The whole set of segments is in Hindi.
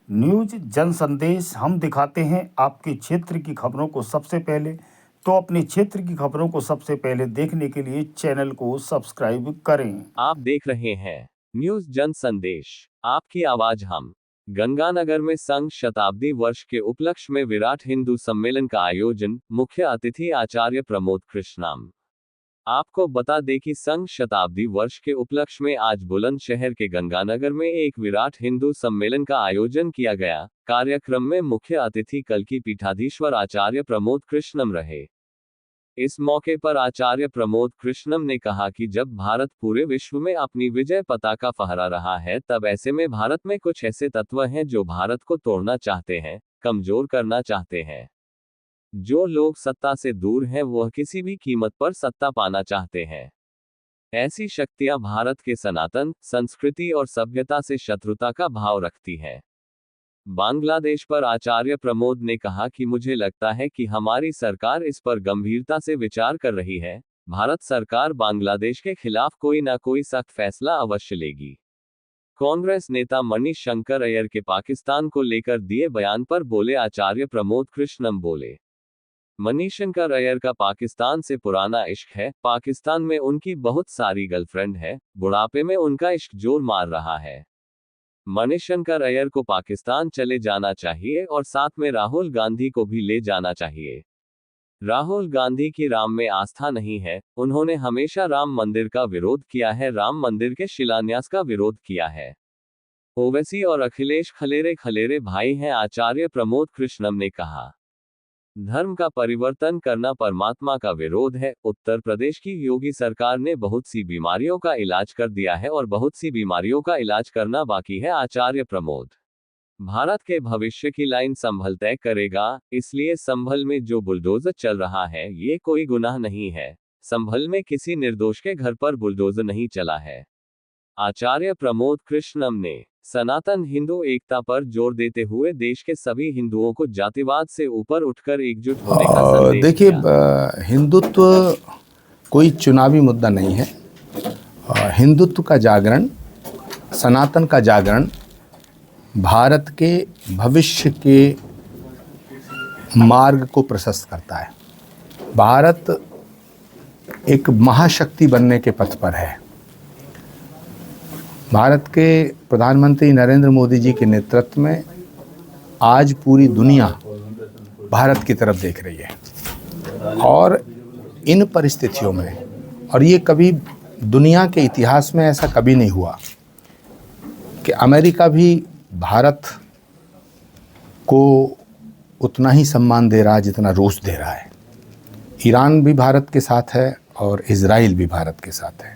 न्यूज जन संदेश हम दिखाते हैं आपके क्षेत्र की खबरों को सबसे पहले। तो अपने क्षेत्र की खबरों को सबसे पहले देखने के लिए चैनल को सब्सक्राइब करें। आप देख रहे हैं न्यूज जन संदेश, आपकी आवाज हम। गंगानगर में संघ शताब्दी वर्ष के उपलक्ष्य में विराट हिंदू सम्मेलन का आयोजन, मुख्य अतिथि आचार्य प्रमोद कृष्णम। आपको बता दें कि संघ शताब्दी वर्ष के उपलक्ष्य में आज बुलंदशहर के गंगानगर में एक विराट हिंदू सम्मेलन का आयोजन किया गया। कार्यक्रम में मुख्य अतिथि कल्की पीठाधीश्वर आचार्य प्रमोद कृष्णम रहे। इस मौके पर आचार्य प्रमोद कृष्णम ने कहा कि जब भारत पूरे विश्व में अपनी विजय पताका फहरा रहा है, तब ऐसे में भारत में कुछ ऐसे तत्व हैं जो भारत को तोड़ना चाहते हैं, कमजोर करना चाहते हैं। जो लोग सत्ता से दूर हैं, वह किसी भी कीमत पर सत्ता पाना चाहते हैं। ऐसी शक्तियां भारत के सनातन संस्कृति और सभ्यता से शत्रुता का भाव रखती हैं। बांग्लादेश पर आचार्य प्रमोद ने कहा कि मुझे लगता है कि हमारी सरकार इस पर गंभीरता से विचार कर रही है। भारत सरकार बांग्लादेश के खिलाफ कोई ना कोई सख्त फैसला अवश्य लेगी। कांग्रेस नेता मनीष शंकर अय्यर के पाकिस्तान को लेकर दिए बयान पर बोले आचार्य प्रमोद कृष्णम बोले, मनीष शंकर अय्यर का पाकिस्तान से पुराना इश्क है। पाकिस्तान में उनकी बहुत सारी गर्लफ्रेंड है। बुढ़ापे में उनका इश्क जोर मार रहा है। मनीष शंकर अय्यर को पाकिस्तान चले जाना चाहिए और साथ में राहुल गांधी को भी ले जाना चाहिए। राहुल गांधी की राम में आस्था नहीं है। उन्होंने हमेशा राम मंदिर का विरोध किया है, राम मंदिर के शिलान्यास का विरोध किया है। ओवैसी और अखिलेश खलेरे खलेरे भाई हैं, आचार्य प्रमोद कृष्णम ने कहा। धर्म का परिवर्तन करना परमात्मा का विरोध है। उत्तर प्रदेश की योगी सरकार ने बहुत सी बीमारियों का इलाज कर दिया है और बहुत सी बीमारियों का इलाज करना बाकी है। आचार्य प्रमोद, भारत के भविष्य की लाइन संभल तय करेगा, इसलिए संभल में जो बुलडोजर चल रहा है, ये कोई गुनाह नहीं है। संभल में किसी निर्दोष के घर पर बुलडोजर नहीं चला है। आचार्य प्रमोद कृष्णम ने सनातन हिंदू एकता पर जोर देते हुए देश के सभी हिंदुओं को जातिवाद से ऊपर उठकर एकजुट होने का संदेश देखिए, दिया। हिंदुत्व कोई चुनावी मुद्दा नहीं है। हिंदुत्व का जागरण, सनातन का जागरण भारत के भविष्य के मार्ग को प्रशस्त करता है। भारत एक महाशक्ति बनने के पथ पर है। भारत के प्रधानमंत्री नरेंद्र मोदी जी के नेतृत्व में आज पूरी दुनिया भारत की तरफ देख रही है। और इन परिस्थितियों में, और ये कभी दुनिया के इतिहास में ऐसा कभी नहीं हुआ कि अमेरिका भी भारत को उतना ही सम्मान दे रहा है जितना रूस दे रहा है। ईरान भी भारत के साथ है और इजराइल भी भारत के साथ है।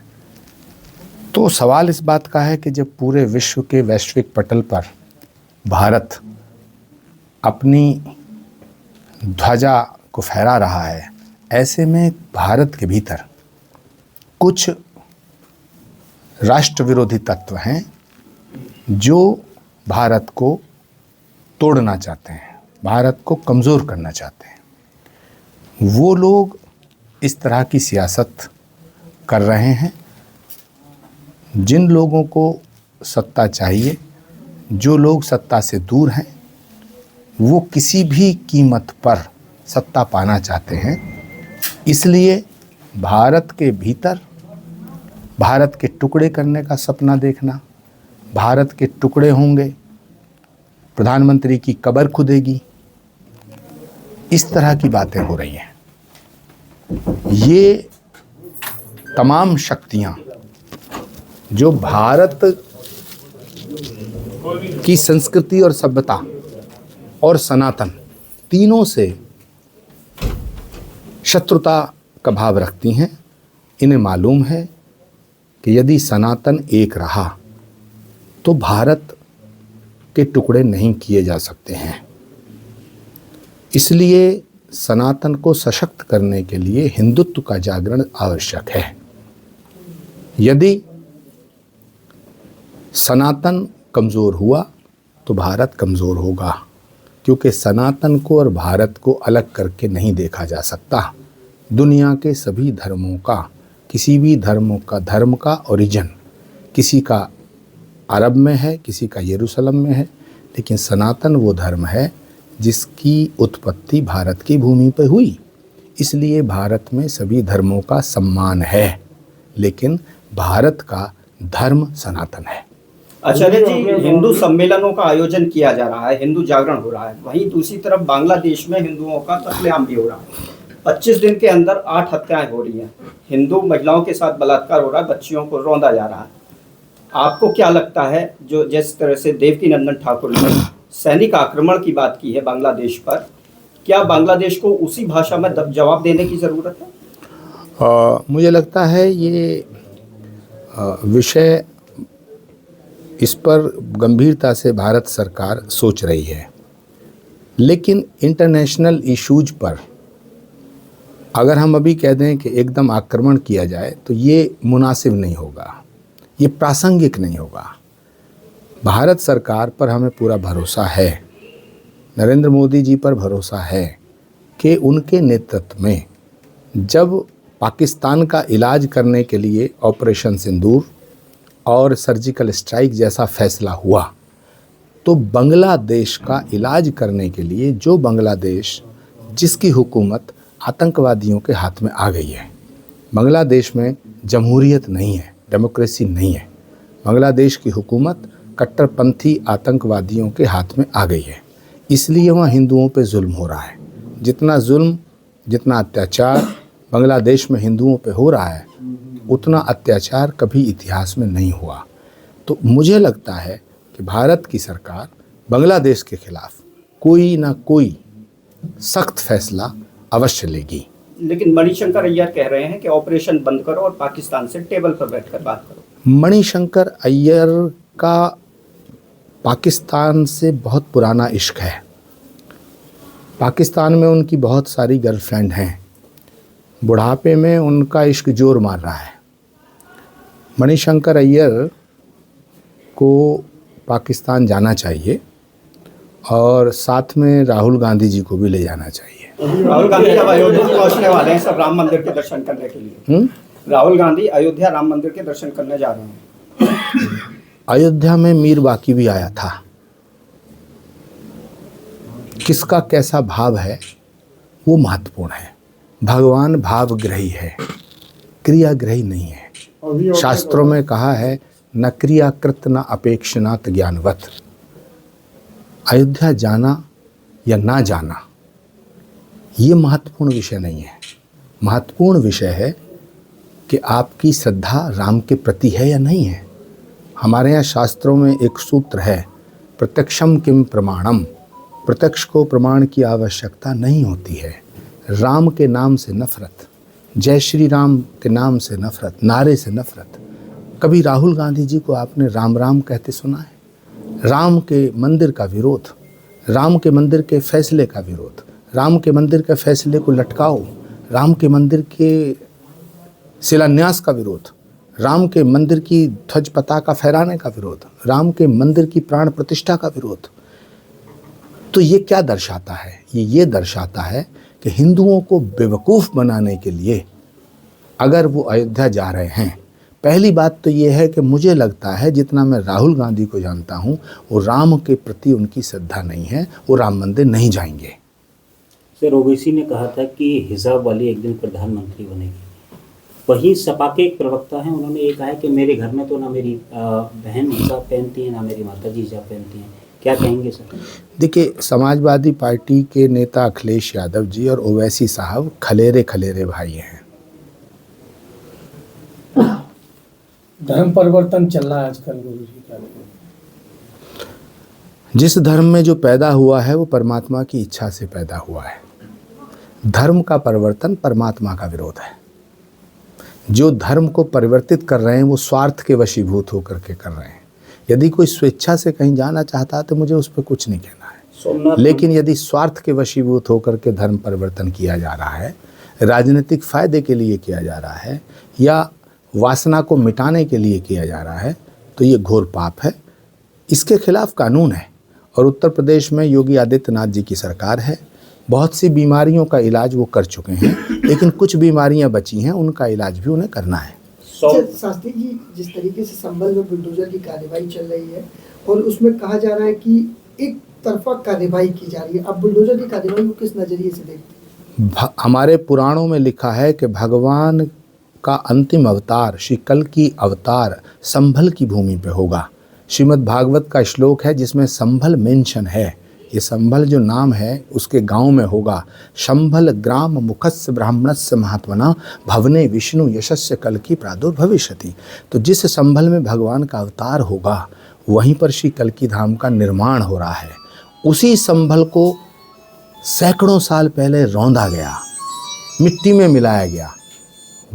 तो सवाल इस बात का है कि जब पूरे विश्व के वैश्विक पटल पर भारत अपनी ध्वजा को फहरा रहा है, ऐसे में भारत के भीतर कुछ राष्ट्र विरोधी तत्व हैं जो भारत को तोड़ना चाहते हैं, भारत को कमज़ोर करना चाहते हैं। वो लोग इस तरह की सियासत कर रहे हैं। जिन लोगों को सत्ता चाहिए, जो लोग सत्ता से दूर हैं, वो किसी भी कीमत पर सत्ता पाना चाहते हैं। इसलिए भारत के भीतर भारत के टुकड़े करने का सपना देखना, भारत के टुकड़े होंगे, प्रधानमंत्री की कब्र खुदेगी, इस तरह की बातें हो रही हैं। ये तमाम शक्तियां जो भारत की संस्कृति और सभ्यता और सनातन तीनों से शत्रुता का भाव रखती हैं, इन्हें मालूम है कि यदि सनातन एक रहा तो भारत के टुकड़े नहीं किए जा सकते हैं। इसलिए सनातन को सशक्त करने के लिए हिंदुत्व का जागरण आवश्यक है। यदि सनातन कमज़ोर हुआ तो भारत कमज़ोर होगा, क्योंकि सनातन को और भारत को अलग करके नहीं देखा जा सकता। दुनिया के सभी धर्मों का, किसी भी धर्म का ओरिजिन किसी का अरब में है, किसी का यरूशलेम में है, लेकिन सनातन वो धर्म है जिसकी उत्पत्ति भारत की भूमि पर हुई, इसलिए भारत में सभी धर्मों का सम्मान है, लेकिन भारत का धर्म सनातन है। आचार्य जी, हिंदू सम्मेलनों का आयोजन किया जा रहा है, हिंदू जागरण हो रहा है, वहीं दूसरी तरफ बांग्लादेश में हिंदुओं का कत्लेआम भी हो रहा है। 25 दिन के अंदर 8 हत्याएं हो रही हैं, हिंदू महिलाओं के साथ बलात्कार हो रहा है, बच्चियों को रौंदा जा रहा है। आपको क्या लगता है, जो जिस तरह से देवकीनंदन ठाकुर ने सैनिक आक्रमण की बात की है बांग्लादेश पर, क्या बांग्लादेश को उसी भाषा में जवाब देने की ज़रूरत है? मुझे लगता है ये विषय, इस पर गंभीरता से भारत सरकार सोच रही है, लेकिन इंटरनेशनल इश्यूज पर अगर हम अभी कह दें कि एकदम आक्रमण किया जाए तो ये मुनासिब नहीं होगा, ये प्रासंगिक नहीं होगा। भारत सरकार पर हमें पूरा भरोसा है, नरेंद्र मोदी जी पर भरोसा है कि उनके नेतृत्व में जब पाकिस्तान का इलाज करने के लिए ऑपरेशन सिंदूर और सर्जिकल स्ट्राइक जैसा फैसला हुआ, तो बांग्लादेश का इलाज करने के लिए, जो बांग्लादेश जिसकी हुकूमत आतंकवादियों के हाथ में आ गई है, बांग्लादेश में जमहूरियत नहीं है, डेमोक्रेसी नहीं है, बांग्लादेश की हुकूमत कट्टरपंथी आतंकवादियों के हाथ में आ गई है, इसलिए वहाँ हिंदुओं पे जुल्म हो रहा है। जितना जुल्म, जितना अत्याचार बांग्लादेश में हिंदुओं पे हो रहा है, उतना अत्याचार कभी इतिहास में नहीं हुआ। तो मुझे लगता है कि भारत की सरकार बांग्लादेश के खिलाफ कोई ना कोई सख्त फैसला अवश्य लेगी। लेकिन मणिशंकर अय्यर कह रहे हैं कि ऑपरेशन बंद करो और पाकिस्तान से टेबल पर बैठकर बात करो। मणिशंकर अय्यर का पाकिस्तान से बहुत पुराना इश्क है। पाकिस्तान में उनकी बहुत सारी गर्लफ्रेंड हैं, बुढ़ापे में उनका इश्क जोर मार रहा है। मणिशंकर अय्यर को पाकिस्तान जाना चाहिए और साथ में राहुल गांधी जी को भी ले जाना चाहिए। राहुल गांधी जब अयोध्या पहुंचने वाले हैं सब राम मंदिर के दर्शन करने के लिए, राहुल गांधी अयोध्या राम मंदिर के दर्शन करने जा रहे हैं। अयोध्या में मीर बाकी भी आया था। किसका कैसा भाव है वो महत्वपूर्ण है। भगवान भावग्रही है, क्रियाग्रही नहीं है। शास्त्रों में कहा है न क्रियाकृत न अपेक्षनात् ज्ञानवत। अयोध्या जाना या ना जाना ये महत्वपूर्ण विषय नहीं है। महत्वपूर्ण विषय है कि आपकी श्रद्धा राम के प्रति है या नहीं है। हमारे यहाँ शास्त्रों में एक सूत्र है, प्रत्यक्षम किम प्रमाणम। प्रत्यक्ष को प्रमाण की आवश्यकता नहीं होती है। राम के नाम से नफरत, जय श्री राम के नाम से नफरत, नारे से नफरत। कभी राहुल गांधी जी को आपने राम राम कहते सुना है? राम के मंदिर का विरोध, राम के मंदिर के फैसले का विरोध, राम के मंदिर के फैसले को लटकाओ, राम के मंदिर के शिलान्यास का विरोध, राम के मंदिर की ध्वज पताका फहराने का विरोध, राम के मंदिर की प्राण प्रतिष्ठा का विरोध। तो ये क्या दर्शाता है? ये दर्शाता है कि हिंदुओं को बेवकूफ़ बनाने के लिए अगर वो अयोध्या जा रहे हैं। पहली बात तो ये है कि मुझे लगता है, जितना मैं राहुल गांधी को जानता हूँ, वो राम के प्रति उनकी श्रद्धा नहीं है, वो राम मंदिर नहीं जाएंगे। सर, ओवैसी ने कहा था कि हिजाब वाली एक दिन प्रधानमंत्री बनेगी। वही सपा के एक प्रवक्ता हैं, उन्होंने ये कहा है कि मेरे घर में तो ना मेरी बहन हिजाब पहनती है, ना मेरी माता जी हिजाब पहनती हैं। क्या कहेंगे सर? देखिए, समाजवादी पार्टी के नेता अखिलेश यादव जी और ओवैसी साहब खलेरे खलेरे भाई हैं। धर्म परिवर्तन चल रहा है आजकल गुरु जी का। जिस धर्म में जो पैदा हुआ है वो परमात्मा की इच्छा से पैदा हुआ है। धर्म का परिवर्तन परमात्मा का विरोध है। जो धर्म को परिवर्तित कर रहे हैं वो स्वार्थ के वशीभूत होकर के कर रहे हैं। यदि कोई स्वेच्छा से कहीं जाना चाहता है तो मुझे उस पर कुछ नहीं कहना है, लेकिन यदि स्वार्थ के वशीभूत होकर के धर्म परिवर्तन किया जा रहा है, राजनीतिक फायदे के लिए किया जा रहा है या वासना को मिटाने के लिए किया जा रहा है, तो ये घोर पाप है। इसके खिलाफ कानून है। और उत्तर प्रदेश में योगी आदित्यनाथ जी की सरकार है। बहुत सी बीमारियों का इलाज वो कर चुके हैं, लेकिन कुछ बीमारियां बची हैं, उनका इलाज भी उन्हें करना है। शास्त्री जी, जिस तरीके से संभल में बुलडोजर की कार्रवाई चल रही है और उसमें कहा जा रहा है कि एक तरफा कार्यवाही की जा रही है, अब बुलडोजर की कार्यवाही को किस नजरिए से देखते हैं? हमारे पुराणों में लिखा है कि भगवान का अंतिम अवतार श्री कल्कि अवतार संभल की भूमि पे होगा। श्रीमद् भागवत का श्लोक है जिसमें संभल मेंशन है। ये संभल जो नाम है उसके गांव में होगा। संभल ग्राम मुखस्य ब्राह्मणस्य महात्मना भवने विष्णु यशस्य कल्कि प्रादुर्भविष्यति। तो जिस संभल में भगवान का अवतार होगा वहीं पर श्री कल्कि धाम का निर्माण हो रहा है। उसी संभल को सैकड़ों साल पहले रौंदा गया, मिट्टी में मिलाया गया।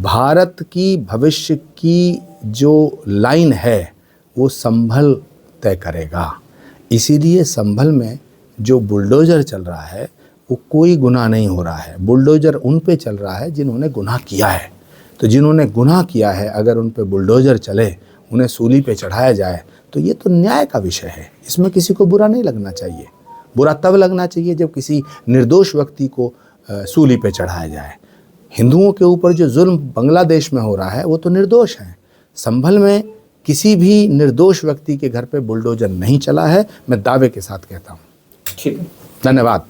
भारत की भविष्य की जो लाइन है वो संभल तय करेगा। इसीलिए संभल में जो बुलडोज़र चल रहा है वो कोई गुनाह नहीं हो रहा है। बुलडोज़र उन पे चल रहा है जिन्होंने गुनाह किया है। तो जिन्होंने गुनाह किया है अगर उन पे बुलडोज़र चले, उन्हें सूली पे चढ़ाया जाए तो ये तो न्याय का विषय है। इसमें किसी को बुरा नहीं लगना चाहिए। बुरा तब लगना चाहिए जब किसी निर्दोष व्यक्ति को सूली पे चढ़ाया जाए। हिंदुओं के ऊपर जो जुल्म बांग्लादेश में हो रहा है वो तो निर्दोष हैं। संभल में किसी भी निर्दोष व्यक्ति के घर पे बुलडोजर नहीं चला है, मैं दावे के साथ कहता हूँ। ठीक है, धन्यवाद।